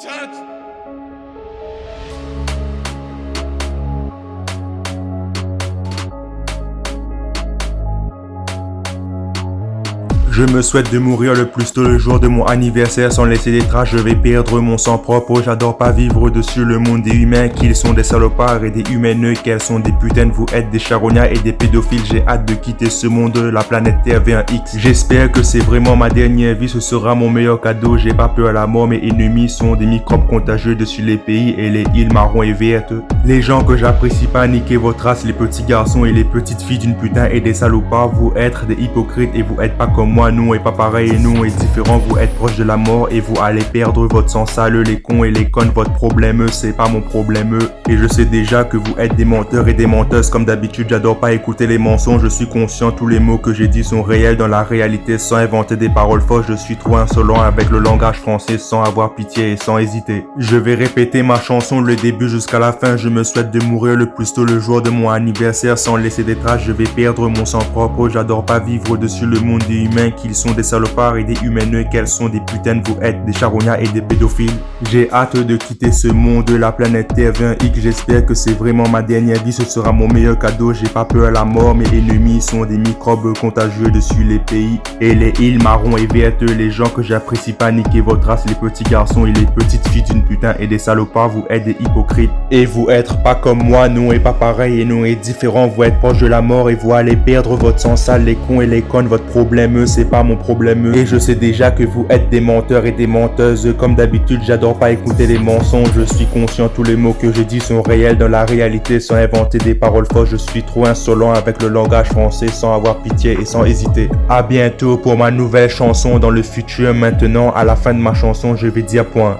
5. Je me souhaite de mourir le plus tôt le jour de mon anniversaire sans laisser des traces, je vais perdre mon sang propre, j'adore pas vivre dessus le monde des humains, qu'ils sont des salopards et des humaineux, qu'elles sont des putains, vous êtes des charognards et des pédophiles, j'ai hâte de quitter ce monde, la planète Terre V1X. J'espère que c'est vraiment ma dernière vie, ce sera mon meilleur cadeau, j'ai pas peur à la mort, mes ennemis sont des microbes contagieux dessus les pays et les îles marron et vertes. Les gens que j'apprécie pas, niquez votre race, les petits garçons et les petites filles d'une putain et des salopards, vous êtes des hypocrites et vous êtes pas comme moi. Nous est pas pareil et nous est différent, vous êtes proche de la mort et vous allez perdre votre sang sale, les cons et les connes, votre problème c'est pas mon problème. Et je sais déjà que vous êtes des menteurs et des menteuses, comme d'habitude j'adore pas écouter les mensonges, je suis conscient tous les mots que j'ai dit sont réels dans la réalité sans inventer des paroles fausses, je suis trop insolent avec le langage français sans avoir pitié et sans hésiter. Je vais répéter ma chanson le début jusqu'à la fin, je me souhaite de mourir le plus tôt le jour de mon anniversaire sans laisser des traces, je vais perdre mon sang propre, j'adore pas vivre dessus le monde des humains, qu'ils sont des salopards et des humaineux, qu'elles sont des putains, vous êtes des charognards et des pédophiles. J'ai hâte de quitter ce monde, la planète Terre V1X, j'espère que c'est vraiment ma dernière vie, ce sera mon meilleur cadeau, j'ai pas peur à la mort, mes ennemis sont des microbes contagieux dessus les pays et les îles marron et vertes, les gens que j'apprécie pas, niquez votre race, les petits garçons et les petites filles d'une putain et des salopards, vous êtes des hypocrites et vous êtes pas comme moi, nous est pas pareil et nous est différent, vous êtes proche de la mort et vous allez perdre votre sang sale, les cons et les connes, votre problème c'est pas mon problème et je sais déjà que vous êtes des menteurs et des menteuses, comme d'habitude j'adore pas écouter les mensonges, je suis conscient tous les mots que je dis sont réels dans la réalité sans inventer des paroles fausses, je suis trop insolent avec le langage français sans avoir pitié et sans hésiter. À bientôt pour ma nouvelle chanson dans le futur, maintenant à la fin de ma chanson je vais dire point.